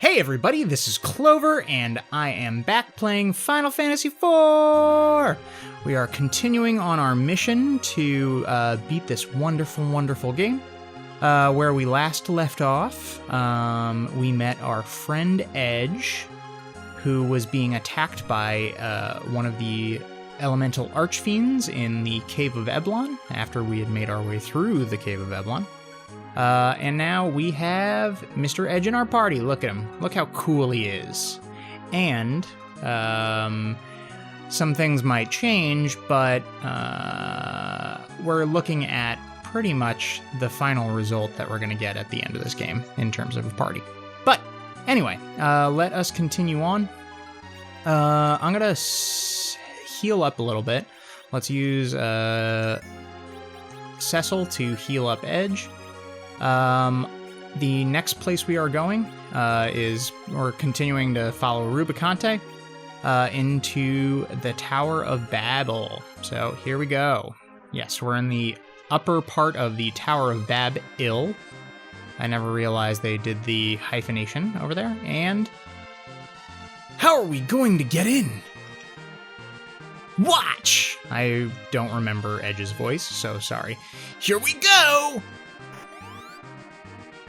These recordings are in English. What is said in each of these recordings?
Hey everybody, this is Clover, and I am back playing Final Fantasy IV! We are continuing on our mission to beat this wonderful, wonderful game. Where we last left off, we met our friend Edge, who was being attacked by one of the elemental archfiends in the Cave of Eblon, after we had made our way through the Cave of Eblon. And now we have Mr. Edge in our party. Look at him. Look how cool he is. And some things might change, but we're looking at pretty much the final result that we're going to get at the end of this game in terms of a party. But anyway, let us continue on. I'm going to heal up a little bit. Let's use Cecil to heal up Edge. The next place we are going is we're continuing to follow Rubicante into the Tower of Babel. So here we go. Yes, we're in the upper part of the Tower of Babel. I never realized they did the hyphenation over there. And how are we going to get in? Watch! I don't remember Edge's voice, so sorry. Here we go!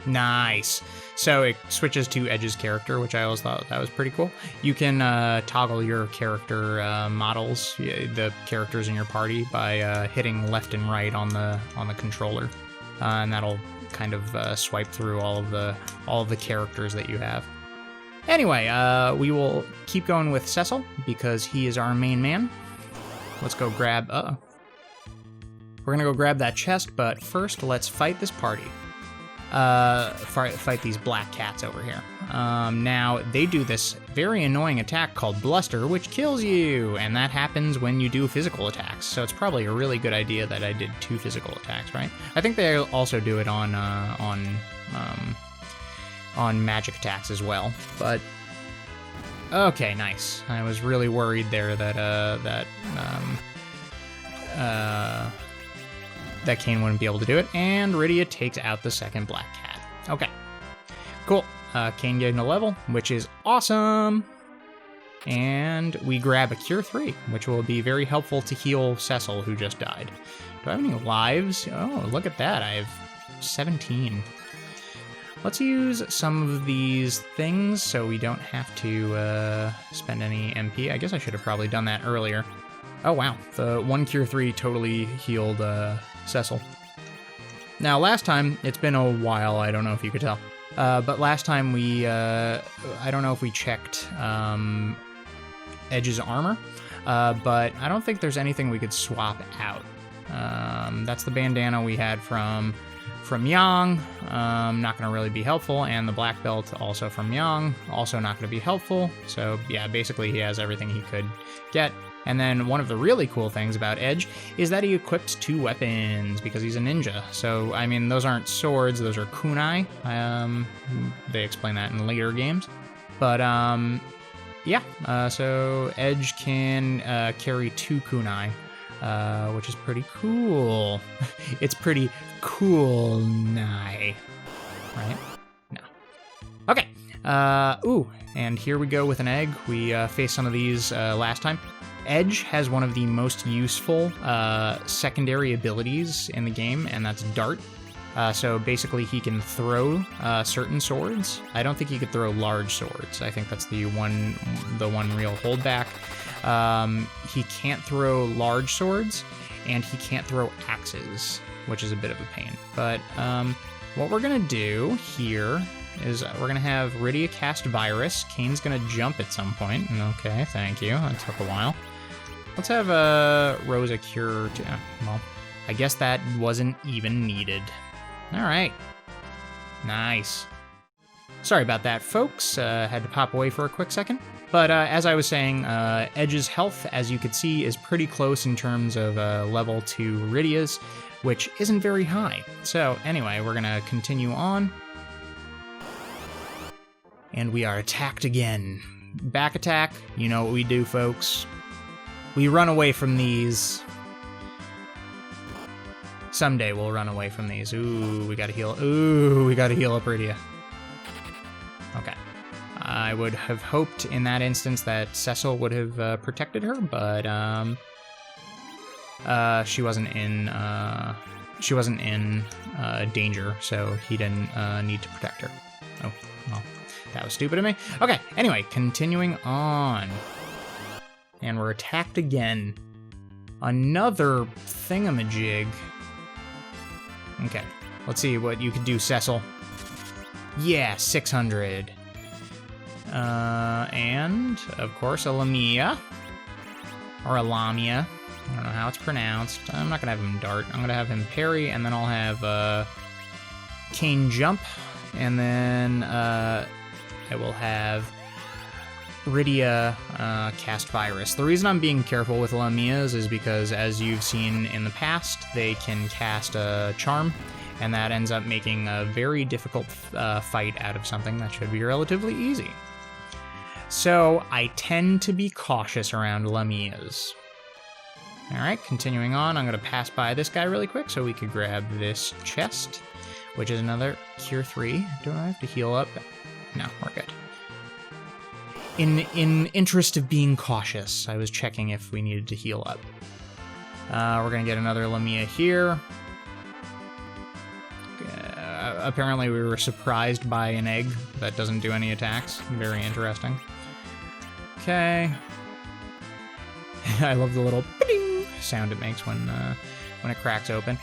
Nice. So it switches to Edge's character, which I always thought that was pretty cool. You can toggle your character models, the characters in your party, by hitting left and right on the controller, and that'll kind of swipe through all of the characters that you have. Anyway, we will keep going with Cecil because he is our main man. Let's go grab. We're gonna go grab that chest, but first let's fight this party. Fight these black cats over here. Now, they do this very annoying attack called Bluster, which kills you, and that happens when you do physical attacks, so it's probably a really good idea that I did 2 physical attacks, right? I think they also do it on magic attacks as well, but... Okay, nice. I was really worried there that Kane wouldn't be able to do it, and Rydia takes out the second black cat. Okay, cool. Kane gained a level, which is awesome. And we grab a Cure 3, which will be very helpful to heal Cecil, who just died. Do I have any lives? Oh, look at that. I have 17. Let's use some of these things so we don't have to spend any MP. I guess I should have probably done that earlier. Oh, wow. The 1 Cure 3 totally healed Cecil. Now, last time, it's been a while, I don't know if you could tell, but last time we, I don't know if we checked Edge's armor, but I don't think there's anything we could swap out. That's the bandana we had from Yang, not going to really be helpful, and the black belt also from Yang, also not going to be helpful, so yeah, basically he has everything he could get. And then one of the really cool things about Edge is that he equips 2 weapons because he's a ninja. So, I mean, those aren't swords, those are kunai. They explain that in later games. But, yeah, so Edge can carry 2 kunai, which is pretty cool. It's pretty cool, right? No. Okay, and here we go with an egg. We faced some of these last time. Edge has one of the most useful secondary abilities in the game, and that's Dart. So basically he can throw certain swords. I don't think he could throw large swords. I think that's the one real holdback. He can't throw large swords, and he can't throw axes, which is a bit of a pain. But what we're going to do here is we're going to have Rydia cast Virus. Kane's going to jump at some point. Okay, thank you. That took a while. Let's have Rosa cure too. Well, I guess that wasn't even needed. All right. Nice. Sorry about that, folks. Had to pop away for a quick second. But as I was saying, Edge's health, as you could see, is pretty close in terms of level to Rydia's, which isn't very high. So anyway, we're going to continue on. And we are attacked again. Back attack. You know what we do, folks. We run away from these. Someday we'll run away from these. Ooh, we gotta heal. Ooh, we gotta heal up Rydia. Okay. I would have hoped in that instance that Cecil would have protected her, but she wasn't in danger, so he didn't need to protect her. Oh, well, that was stupid of me. Okay, anyway, continuing on. And we're attacked again. Another thingamajig. Okay, let's see what you could do, Cecil. Yeah, 600. And, of course, a Lamia. Or a Lamia. I don't know how it's pronounced. I'm not going to have him dart. I'm going to have him parry, and then I'll have Cane jump. And then I will have Rydia cast Virus. The reason I'm being careful with Lamias is because, as you've seen in the past, they can cast a Charm, and that ends up making a very difficult fight out of something that should be relatively easy. So I tend to be cautious around Lamias. Alright, continuing on, I'm going to pass by this guy really quick so we could grab this chest, which is another Cure 3. Do I have to heal up? No, we're good. In interest of being cautious, I was checking if we needed to heal up. We're going to get another Lamia here. Apparently we were surprised by an egg that doesn't do any attacks. Very interesting. Okay. I love the little ding sound it makes when it cracks open.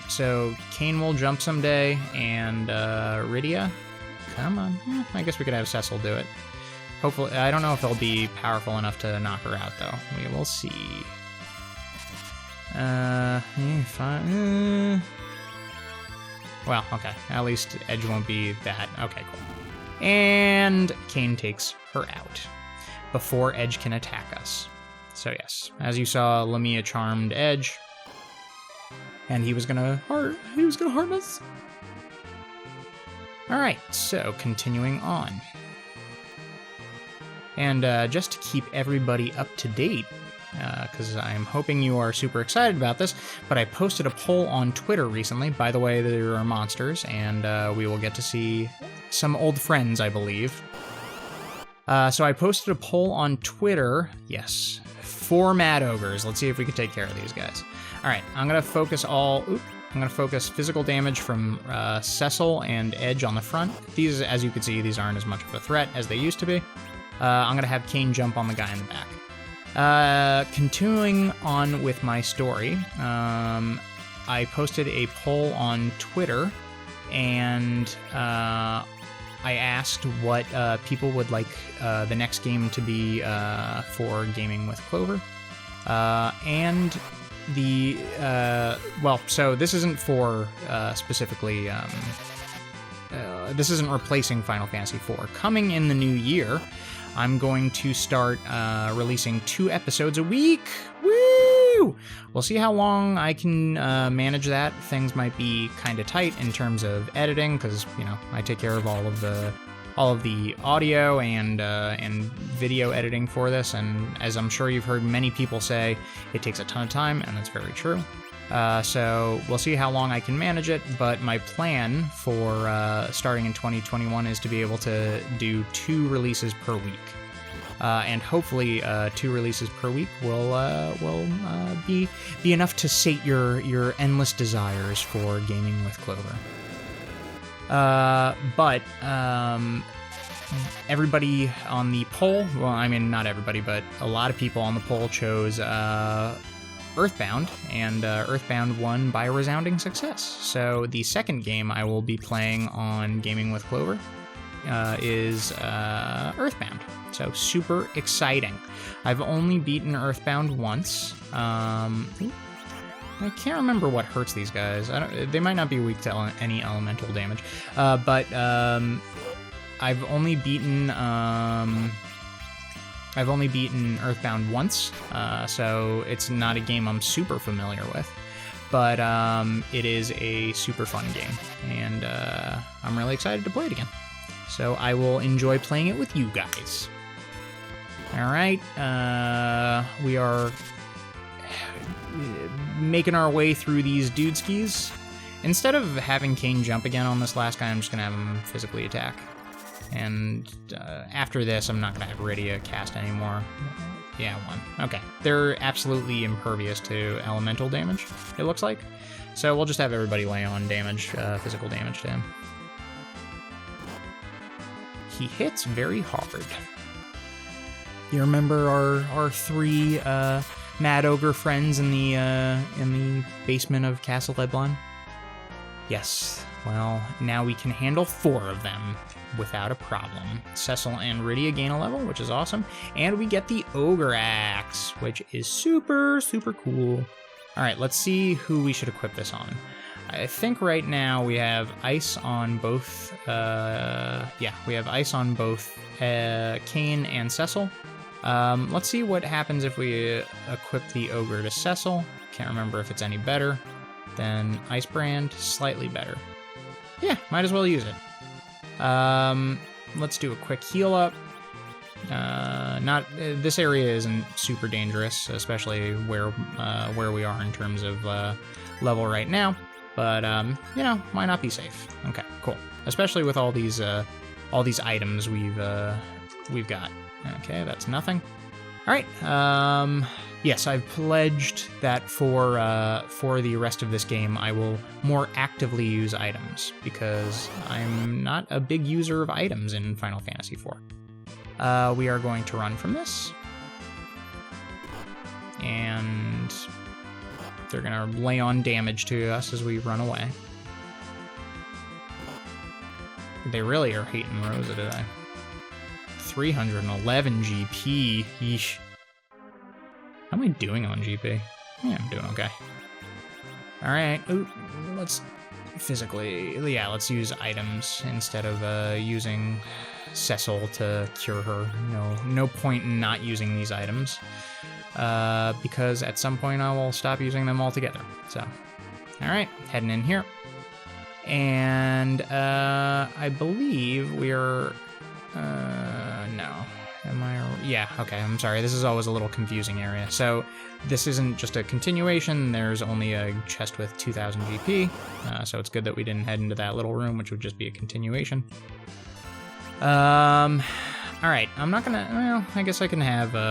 So Cane will jump someday, and Rydia, come on. I guess we could have Cecil do it. Hopefully, I don't know if they'll be powerful enough to knock her out, though. We will see. Fine. Well, okay. At least Edge won't be that. Okay, cool. And Cane takes her out before Edge can attack us. So yes, as you saw, Lamia charmed Edge, and he was gonna harm us. All right, so continuing on. And just to keep everybody up to date, because I'm hoping you are super excited about this, but I posted a poll on Twitter recently. By the way, there are monsters, and we will get to see some old friends, I believe. So I posted a poll on Twitter, yes, for Mad Ogres. Let's see if we can take care of these guys. All right, I'm gonna focus physical damage from Cecil and Edge on the front. These, as you can see, these aren't as much of a threat as they used to be. I'm going to have Cane jump on the guy in the back. Continuing on with my story, I posted a poll on Twitter, and I asked what people would like the next game to be for Gaming with Clover. And the, so this isn't for specifically, this isn't replacing Final Fantasy IV. Coming in the new year, I'm going to start releasing 2 episodes a week. Woo! We'll see how long I can manage that. Things might be kind of tight in terms of editing, because I take care of all of the audio and video editing for this. And as I'm sure you've heard many people say, it takes a ton of time, and that's very true. So we'll see how long I can manage it, but my plan for starting in 2021 is to be able to do 2 releases per week. And hopefully 2 releases per week will be enough to sate your endless desires for Gaming with Clover. But everybody on the poll, well, I mean, not everybody, but a lot of people on the poll chose Earthbound, and Earthbound won by a resounding success. So the second game I will be playing on Gaming with Clover is Earthbound. So super exciting. I've only beaten Earthbound once. I can't remember what hurts these guys. They might not be weak to any elemental damage, but I've only beaten Earthbound once, so it's not a game I'm super familiar with, but it is a super fun game, and I'm really excited to play it again. So I will enjoy playing it with you guys. All right, we are making our way through these dude skis. Instead of having Cane jump again on this last guy, I'm just gonna have him physically attack. And after this, I'm not going to have Rydia cast anymore. Yeah, 1. Okay. They're absolutely impervious to elemental damage, it looks like. So we'll just have everybody lay on damage, physical damage to him. He hits very hard. You remember our 3 Mad Ogre friends in the basement of Castle Leblon? Yes. Well, now we can handle 4 of them without a problem. Cecil and Rydia gain a level, which is awesome. And we get the Ogre Axe, which is super, super cool. All right, let's see who we should equip this on. I think right now we have ice on both, we have ice on both Kane and Cecil. Let's see what happens if we equip the Ogre to Cecil. Can't remember if it's any better than Ice Brand. Slightly better. Yeah, might as well use it. Let's do a quick heal up. This area isn't super dangerous, especially where we are in terms of level right now. But you know, might not be safe. Okay, cool. Especially with all these items we've got. Okay, that's nothing. All right. Yes, I've pledged that for the rest of this game, I will more actively use items because I'm not a big user of items in Final Fantasy IV. We are going to run from this, and they're gonna lay on damage to us as we run away. They really are hating Rosa today. 311 GP. Yeesh. How am I doing on GP? Yeah, I'm doing okay. All right. Ooh, let's use items instead of using Cecil to cure her. No point in not using these items. Because at some point I will stop using them altogether. So, all right, heading in here. And I believe we're... no. Am I? Yeah, okay, I'm sorry. This is always a little confusing area. So this isn't just a continuation. There's only a chest with 2,000 GP. So it's good that we didn't head into that little room, which would just be a continuation. All right, I'm not gonna... Well, I guess I can have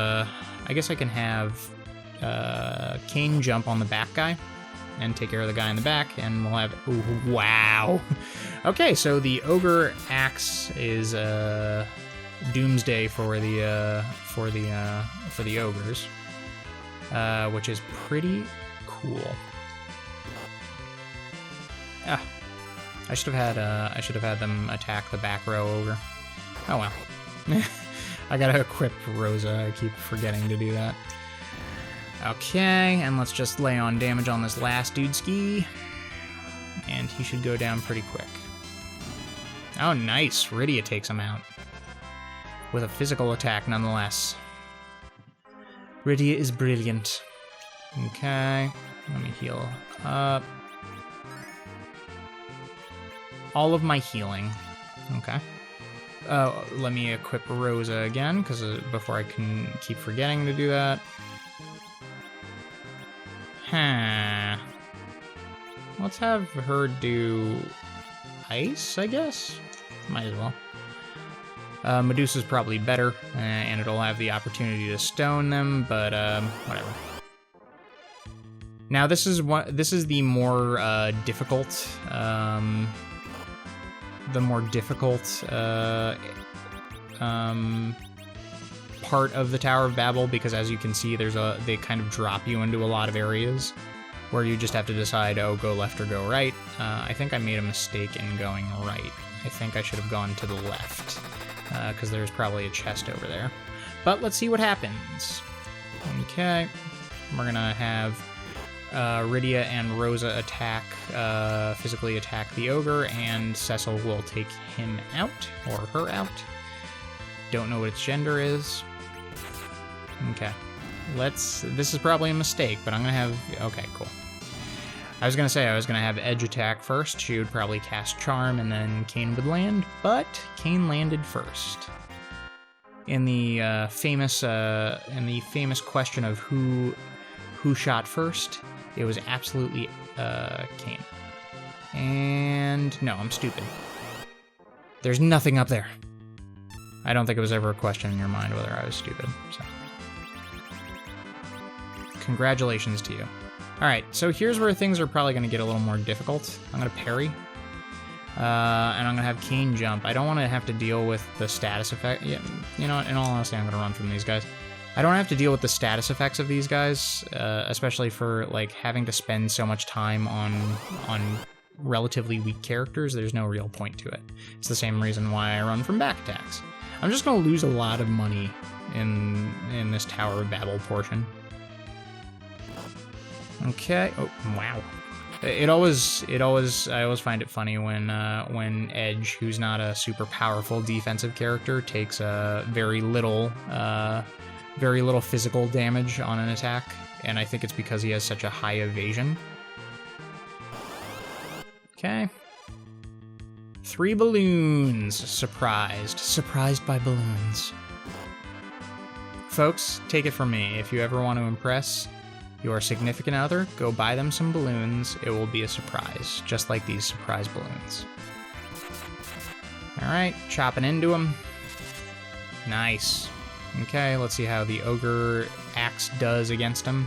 Kane jump on the back guy and take care of the guy in the back, and we'll have... Ooh, wow. Okay, so the Ogre Axe is doomsday for the ogres, which is pretty cool. Ah, I should have had them attack the back row ogre. Oh well. I gotta equip Rosa. I keep forgetting to do that. Okay, and let's just lay on damage on this last dude ski. And he should go down pretty quick. Oh, nice. Rydia takes him out. With a physical attack, nonetheless. Rydia is brilliant. Okay, let me heal up. All of my healing. Okay. Let me equip Rosa again, because before I can keep forgetting to do that. Let's have her do ice, I guess? Might as well. Medusa's probably better, and it'll have the opportunity to stone them, but whatever. Now this is the more difficult, part of the Tower of Babel, because as you can see, they kind of drop you into a lot of areas where you just have to decide, oh, go left or go right. I think I made a mistake in going right. I think I should have gone to the left, because there's probably a chest over there. But let's see what happens. Okay, we're gonna have Rydia and Rosa physically attack the ogre, and Cecil will take him out, or her out. Don't know what its gender is. Okay. This is probably a mistake, but I'm gonna have... Okay, cool. I was gonna have Edge attack first. She would probably cast Charm, and then Kane would land, but Kane landed first. In the famous question of who shot first, it was absolutely Kane. And no, I'm stupid. There's nothing up there. I don't think it was ever a question in your mind whether I was stupid, so. Congratulations to you. Alright, so here's where things are probably going to get a little more difficult. I'm going to parry. And I'm going to have cane jump. I don't want to have to deal with the status effect. Yeah, you know what, in all honesty, I'm going to run from these guys. I don't have to deal with the status effects of these guys, especially for, like, having to spend so much time on relatively weak characters. There's no real point to it. It's the same reason why I run from back attacks. I'm just going to lose a lot of money in this Tower of Babel portion. Okay. Oh, wow. I always find it funny when Edge, who's not a super powerful defensive character, takes very little physical damage on an attack, and I think it's because he has such a high evasion. Okay. 3 balloons. Surprised by balloons. Folks, take it from me. If you ever want to impress your significant other, go buy them some balloons. It will be a surprise, just like these surprise balloons. Alright, chopping into them. Nice. Okay, let's see how the Ogre Axe does against him.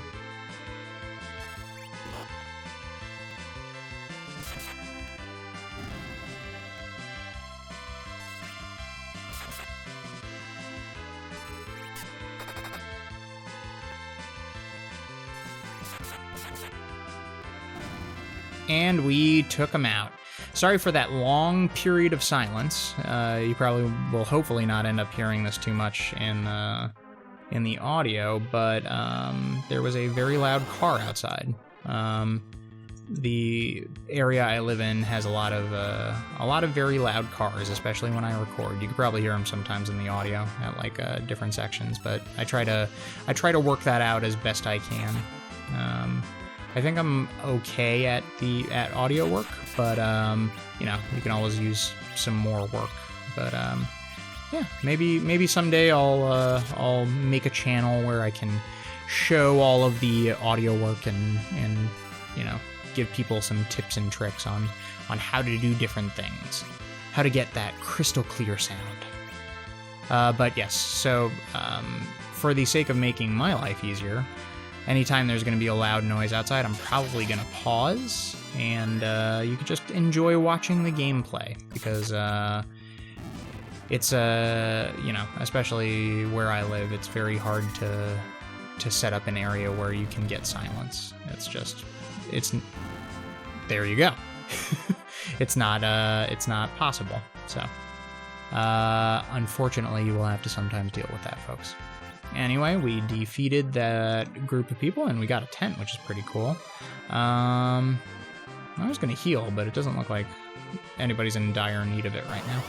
And we took him out. Sorry for that long period of silence. You probably will hopefully not end up hearing this too much in the audio, but there was a very loud car outside. The area I live in has a lot of very loud cars, especially when I record. You could probably hear them sometimes in the audio at like different sections, but I try to work that out as best I can. I think I'm okay at audio work, but you know, you can always use some more work. But yeah, maybe someday I'll make a channel where I can show all of the audio work and you know, give people some tips and tricks on how to do different things, how to get that crystal clear sound. But yes, so for the sake of making my life easier, anytime there's going to be a loud noise outside, I'm probably going to pause, and you can just enjoy watching the gameplay, because it's, you know, especially where I live, it's very hard to set up an area where you can get silence. There you go. It's not possible, so unfortunately you will have to sometimes deal with that, folks. Anyway, we defeated that group of people, and we got a tent, which is pretty cool. I was going to heal, but it doesn't look like anybody's in dire need of it right now.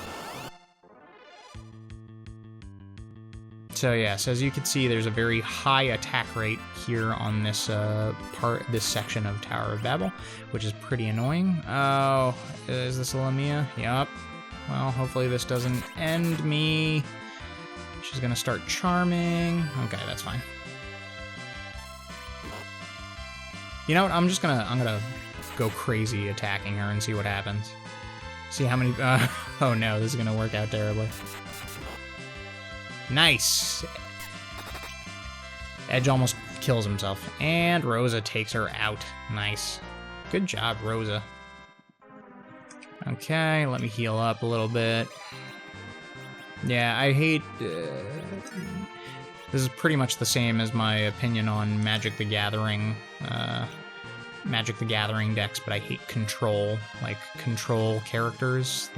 So yes, as you can see, there's a very high attack rate here on this this section of Tower of Babel, which is pretty annoying. Oh, is this a Lamia? Yup. Well, hopefully this doesn't end me. She's gonna start charming. Okay, that's fine. You know what? I'm gonna go crazy attacking her and see what happens. See how many. Oh no, this is gonna work out terribly. Nice. Edge almost kills himself, and Rosa takes her out. Nice. Good job, Rosa. Okay, let me heal up a little bit. Yeah, I hate... this is pretty much the same as my opinion on Magic the Gathering decks, but I hate control, like control characters.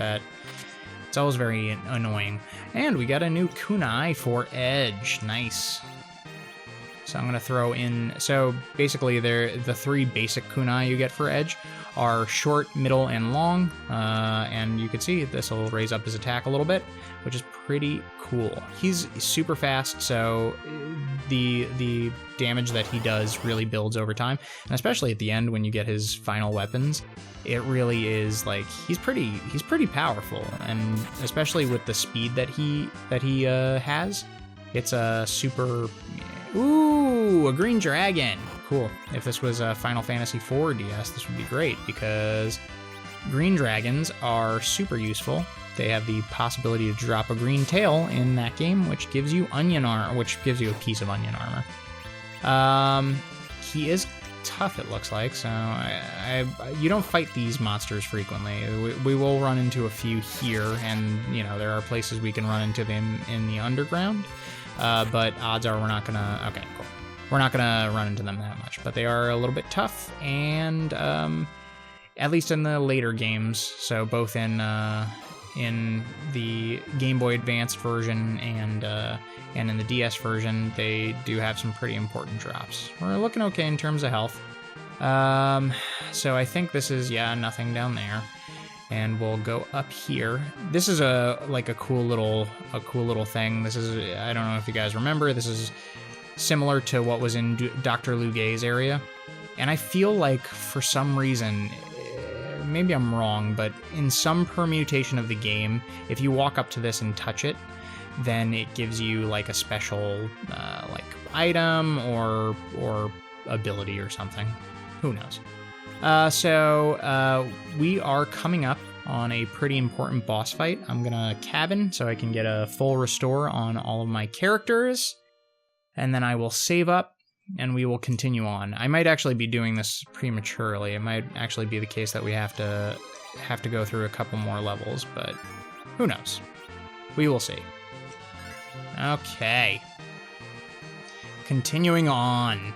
It's always very annoying. And we got a new kunai for Edge. Nice. So I'm going to throw in... So basically, the 3 basic kunai you get for Edge are short, middle, and long. And you can see this will raise up his attack a little bit, which is pretty cool. He's super fast, so the damage that he does really builds over time. And especially at the end when you get his final weapons, it really is like he's pretty powerful. And especially with the speed that he has, it's a super... Ooh, a green dragon. Cool. If this was a Final Fantasy IV DS, this would be great, because green dragons are super useful they have the possibility to drop a green tail in that game, which gives you onion armor, which gives you a piece of onion armor. He is tough, it looks like, so you don't fight these monsters frequently. We will run into a few here, and there are places we can run into them in the underground, but odds are we're not gonna. Okay, cool. We're not gonna run into them that much, but they are a little bit tough, and at least in the later games, so both in the Game Boy Advanced version and in the DS version, they do have some pretty important drops. We're looking okay in terms of health. So I think this is, nothing down there. And we'll go up here. This is a cool little thing. This is, I don't know if you guys remember, this is similar to what was in Dr. Lugay's area. And I feel like for some reason, maybe I'm wrong, but in some permutation of the game, if you walk up to this and touch it, then it gives you like a special item or ability or something. Who knows? So we are coming up on a pretty important boss fight. I'm gonna cabin so I can get a full restore on all of my characters, and then I will save up and we will continue on. I might actually be doing this prematurely. It might actually be the case that we have to go through a couple more levels, but who knows? We will see. Okay. Continuing on.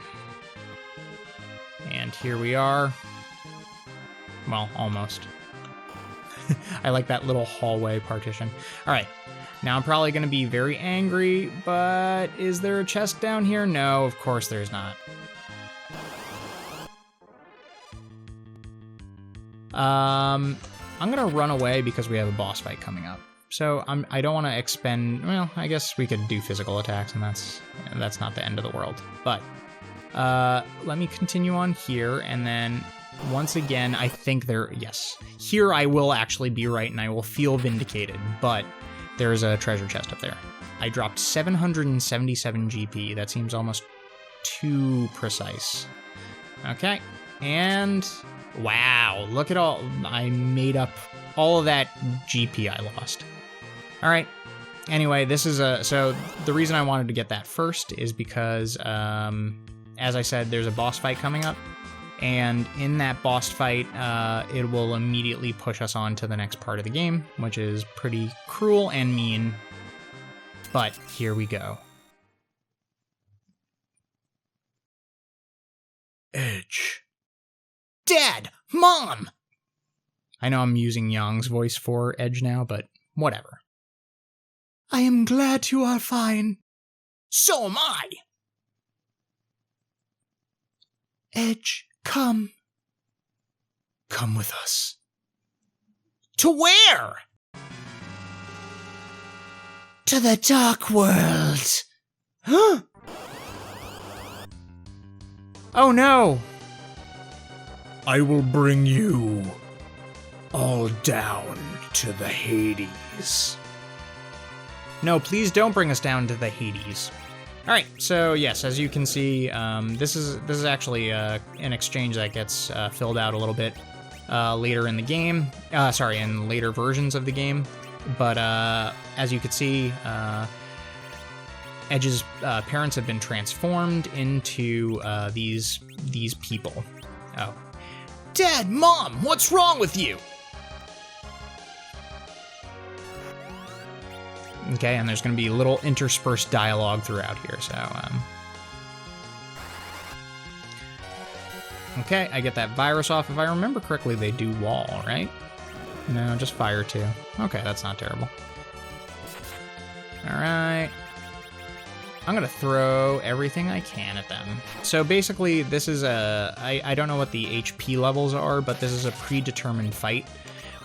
And here we are. Well, almost. I like that little hallway partition. All right. Now I'm probably going to be very angry, but is there a chest down here? No, of course there's not. I'm going to run away because we have a boss fight coming up. So I don't want to expend, well, I guess we could do physical attacks, and that's not the end of the world. But let me continue on here, and then once again, I think yes, here I will actually be right, and I will feel vindicated, but there's a treasure chest up there. I dropped 777 GP. That seems almost too precise. Okay, and wow, look at all, I made up all of that GP I lost. All right. Anyway, this is so the reason I wanted to get that first is because, as I said, there's a boss fight coming up, and in that boss fight, it will immediately push us on to the next part of the game, which is pretty cruel and mean, but here we go. Edge. Dad! Mom! I know I'm using Yang's voice for Edge now, but whatever. I am glad you are fine. So am I! Edge, come. Come with us. To where? To the dark world. Huh? Oh no! I will bring you all down to the Hades. No, please don't bring us down to the Hades. All right, so yes, as you can see, this is actually an exchange that gets filled out a little bit later in the game. In later versions of the game. But as you can see, Edge's parents have been transformed into these people. Oh, Dad, Mom, what's wrong with you? Okay, and there's going to be a little interspersed dialogue throughout here, so, okay, I get that virus off. If I remember correctly, they do wall, right? No, just fire too. Okay, that's not terrible. Alright. I'm going to throw everything I can at them. So basically, this is I don't know what the HP levels are, but this is a predetermined fight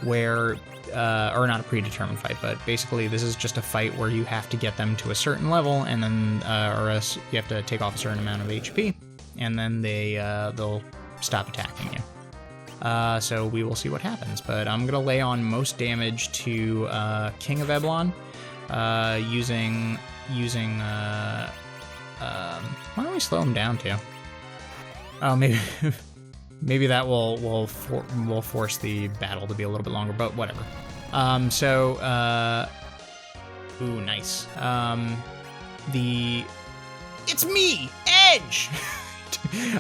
where... or not a predetermined fight, but basically this is just a fight where you have to get them to a certain level, and then, or else you have to take off a certain amount of HP, and then they'll stop attacking you. So we will see what happens, but I'm gonna lay on most damage to King of Eblon, using why don't we slow him down too? Oh, maybe. Maybe that will force the battle to be a little bit longer, but whatever. Ooh, nice. It's me, Edge!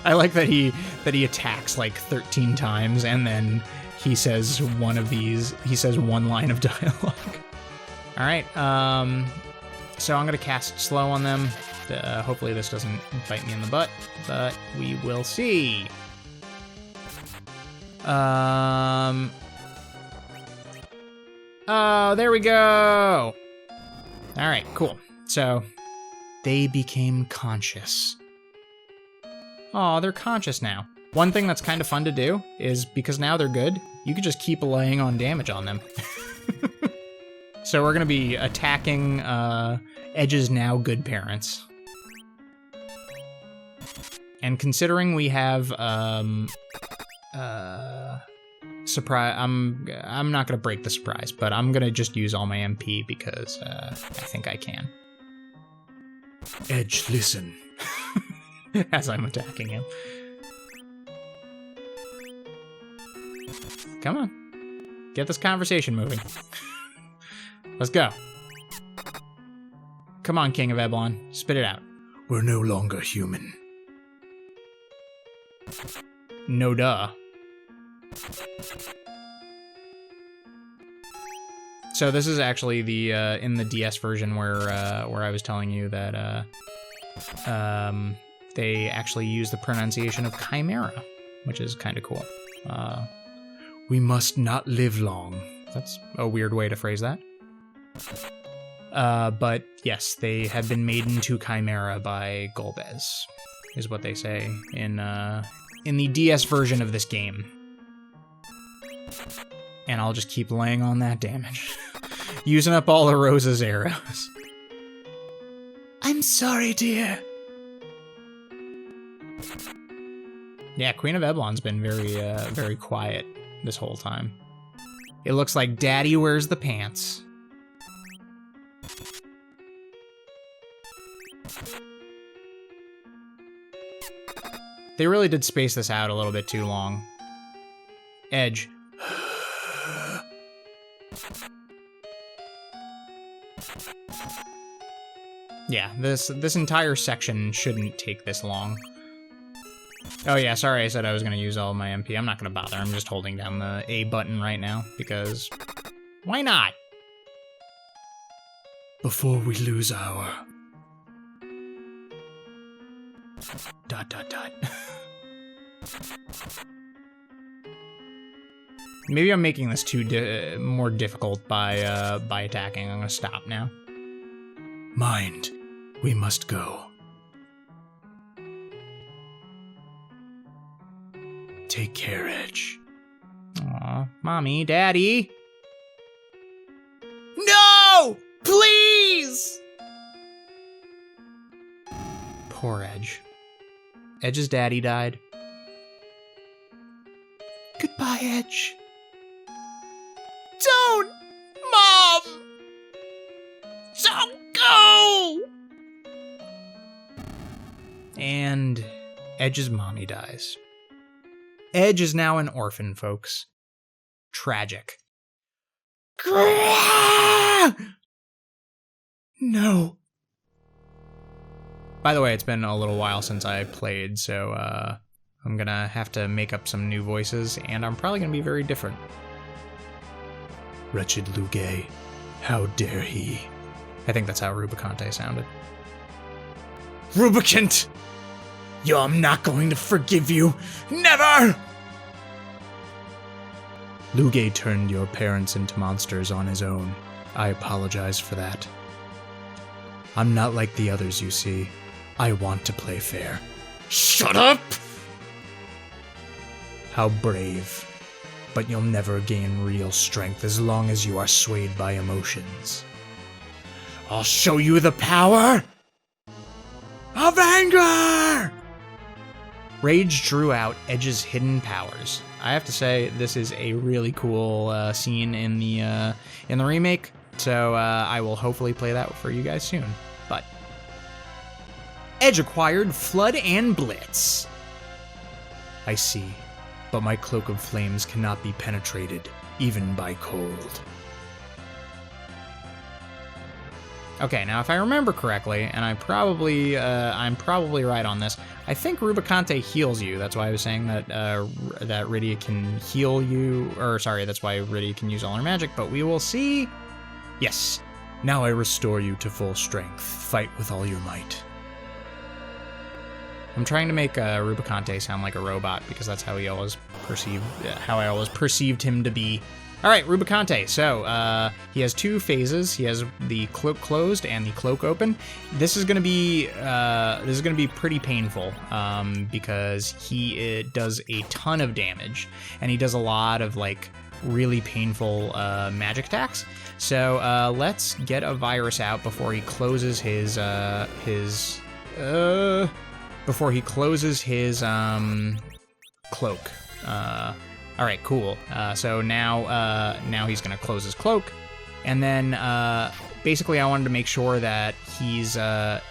I like that he attacks like 13 times and then he says one line of dialogue. All right, so I'm gonna cast slow on them. Hopefully this doesn't bite me in the butt, but we will see. Oh, there we go. All right, cool. So they became conscious. Oh, they're conscious now. One thing that's kind of fun to do is, because now they're good, you could just keep laying on damage on them. So we're going to be attacking Edge's now good parents. And considering we have surprise, I'm not going to break the surprise, but I'm going to just use all my MP because I think I can. Edge, listen. As I'm attacking him. Come on. Get this conversation moving. Let's go. Come on, King of Eblon. Spit it out. We're no longer human. No duh. So this is actually the in the DS version where I was telling you that they actually use the pronunciation of chimera, which is kind of cool. We must not live long. That's a weird way to phrase that. But yes, they have been made into chimera by Golbez, is what they say in the DS version of this game. And I'll just keep laying on that damage. Using up all the Rosa's arrows. I'm sorry, dear. Yeah, Queen of Eblon's been very quiet this whole time. It looks like Daddy wears the pants. They really did space this out a little bit too long. Edge. Yeah, this entire section shouldn't take this long. Oh yeah, sorry I said I was going to use all of my MP. I'm not going to bother. I'm just holding down the A button right now, because why not? Before we lose our... ... Maybe I'm making this too more difficult by attacking. I'm going to stop now. Mind, we must go. Take care, Edge. Aw, Mommy, Daddy. No! Please! Poor Edge. Edge's daddy died. Goodbye, Edge. Don't! Mom! Don't go! And Edge's mommy dies. Edge is now an orphan, folks. Tragic. No. By the way, it's been a little while since I played, so I'm gonna have to make up some new voices, and I'm probably gonna be very different. Wretched Lugay, how dare he? I think that's how Rubicante sounded. Rubicant! I'm not going to forgive you! Never! Lugay turned your parents into monsters on his own. I apologize for that. I'm not like the others, you see. I want to play fair. Shut up! How brave. But you'll never gain real strength as long as you are swayed by emotions. I'll show you the power of anger! Rage drew out Edge's hidden powers. I have to say, this is a really cool scene in the remake, so I will hopefully play that for you guys soon. But Edge acquired Flood and Blitz. I see, but my cloak of flames cannot be penetrated, even by cold. Okay, now if I remember correctly, and I'm probably right on this, I think Rubicante heals you. That's why I was saying that that Rydia can heal you, or sorry, that's why Rydia can use all her magic, but we will see. Yes. Now I restore you to full strength. Fight with all your might. I'm trying to make Rubicante sound like a robot because that's how I always perceived him to be. All right, Rubicante. So he has 2 phases. He has the cloak closed and the cloak open. This is gonna be pretty painful because he does a ton of damage and he does a lot of like really painful magic attacks. So let's get a virus out before he closes his cloak. All right, cool. So now he's gonna close his cloak, and then basically I wanted to make sure that he's having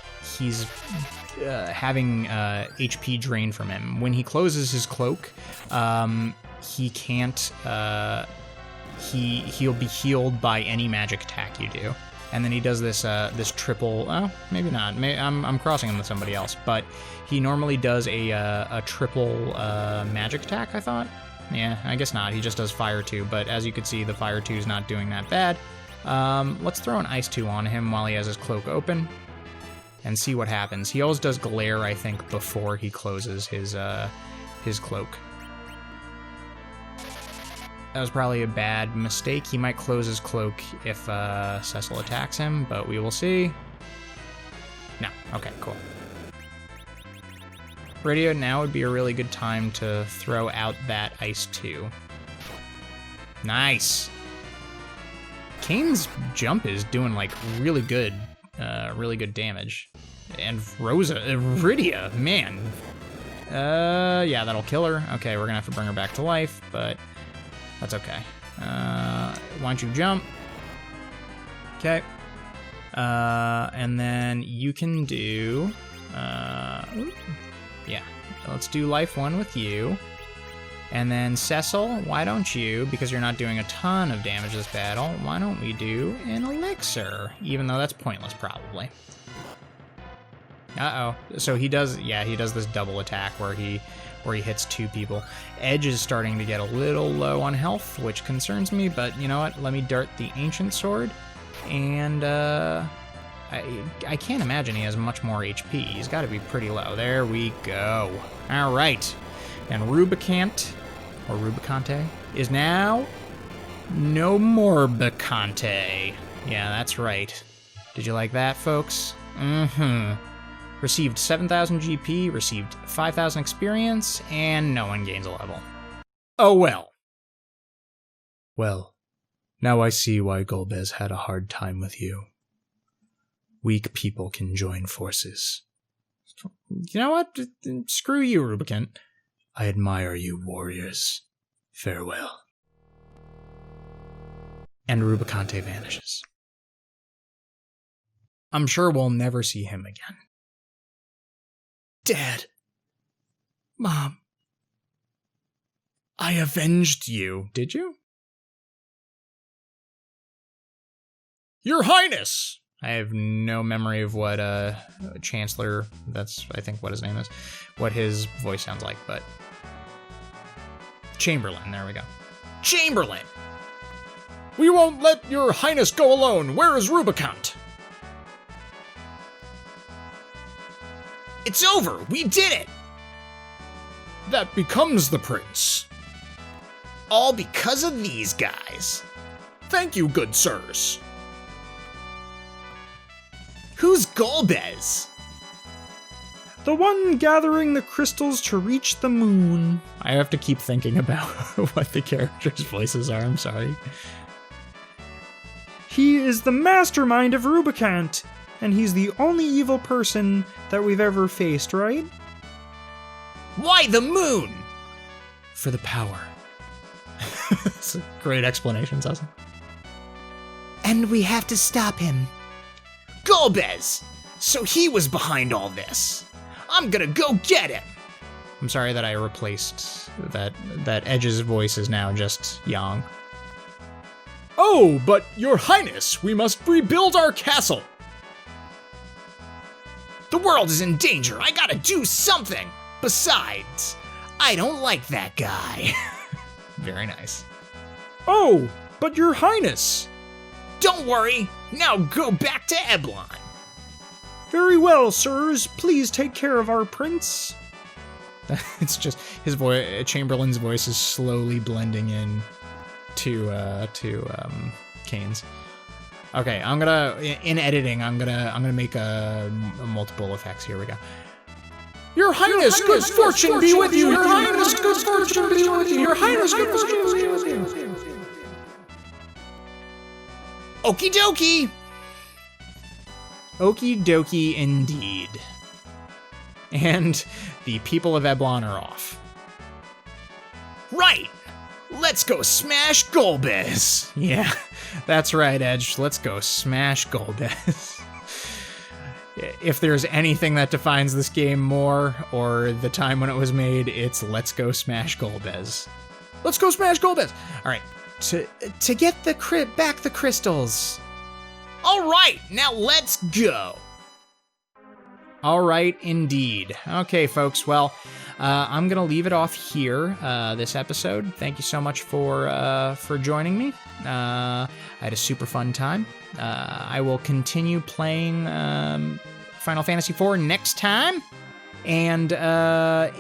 HP drained from him. When he closes his cloak, he can't. He'll be healed by any magic attack you do. And then he does this triple. Oh, maybe not. I'm crossing him with somebody else, but he normally does a triple magic attack, I thought. Yeah, I guess not. He just does Fire 2, but as you can see, the Fire 2 is not doing that bad. Let's throw an Ice 2 on him while he has his cloak open and see what happens. He always does Glare, I think, before he closes his cloak. That was probably a bad mistake. He might close his cloak if Cecil attacks him, but we will see. No. Okay, cool. Rydia, now would be a really good time to throw out that Ice 2. Nice. Kane's jump is doing like really good damage. And Rydia, man. Yeah, that'll kill her. Okay, we're gonna have to bring her back to life, but that's okay. Why don't you jump? Okay. And then you can do, yeah, let's do life 1 with you. And then Cecil, why don't you, because you're not doing a ton of damage this battle, why don't we do an elixir? Even though that's pointless, probably. Uh-oh. So he does this double attack where he hits 2 people. Edge is starting to get a little low on health, which concerns me, but you know what? Let me dart the Ancient Sword, and I can't imagine he has much more HP. He's got to be pretty low. There we go. All right. And Rubicante is now no more Bacante. Yeah, that's right. Did you like that, folks? Mm-hmm. Received 7,000 GP, received 5,000 experience, and no one gains a level. Oh well. Well, now I see why Golbez had a hard time with you. Weak people can join forces. You know what? Screw you, Rubicant. I admire you, warriors. Farewell. And Rubicante vanishes. I'm sure we'll never see him again. Dad. Mom. I avenged you. Did you? Your Highness! I have no memory of what Chancellor, that's I think what his name is, what his voice sounds like, but Chamberlain, there we go. Chamberlain! We won't let your Highness go alone. Where is Rubicant? It's over! We did it! That becomes the prince. All because of these guys. Thank you, good sirs. Who's Golbez? The one gathering the crystals to reach the moon. I have to keep thinking about what the characters' voices are, I'm sorry. He is the mastermind of Rubicant, and he's the only evil person that we've ever faced, right? Why the moon? For the power. That's a great explanation, Cecil. And we have to stop him. Golbez! So he was behind all this. I'm gonna go get him! I'm sorry that I replaced that Edge's voice is now just Yang. Oh, but your Highness, we must rebuild our castle! world is in danger. I gotta do something. Besides, I don't like that guy. Very nice. Oh, but your highness. Don't worry. Now go back to Eblon. Very well, sirs. Please take care of our prince. It's just his voice. Chamberlain's voice is slowly blending in to Kane's. Okay, I'm gonna in editing. I'm gonna make a multiple effects. Here we go. Your Highness, good fortune be with you. Your Highness, good fortune be with you. Your Highness, good fortune be with you. Okie dokie. Okie dokie indeed. And the people of Eblon are off. Right! Let's go smash Golbez! Yeah, that's right, Edge. Let's go smash Golbez. If there's anything that defines this game more, or the time when it was made, it's let's go smash Golbez. Let's go smash Golbez! Alright, to get back the crystals. Alright, now let's go! Alright, indeed. Okay, folks, well, I'm gonna leave it off here, this episode. Thank you so much for joining me. I had a super fun time. I will continue playing Final Fantasy IV next time. And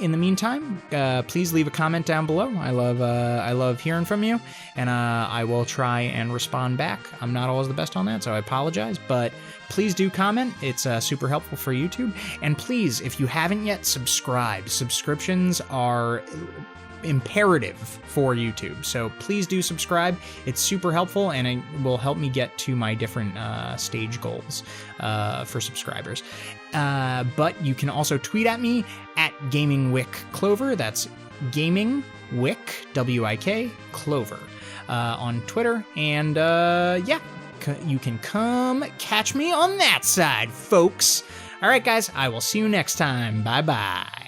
in the meantime, please leave a comment down below. I love hearing from you, and I will try and respond back. I'm not always the best on that, so I apologize, but please do comment. It's super helpful for YouTube. And please, if you haven't yet subscribed, subscriptions are imperative for YouTube. So please do subscribe. It's super helpful, and it will help me get to my different stage goals for subscribers. But you can also tweet at me at GamingWickClover. That's GamingWick, W-I-K, Clover, on Twitter. And yeah, you can come catch me on that side, folks. All right, guys, I will see you next time. Bye-bye.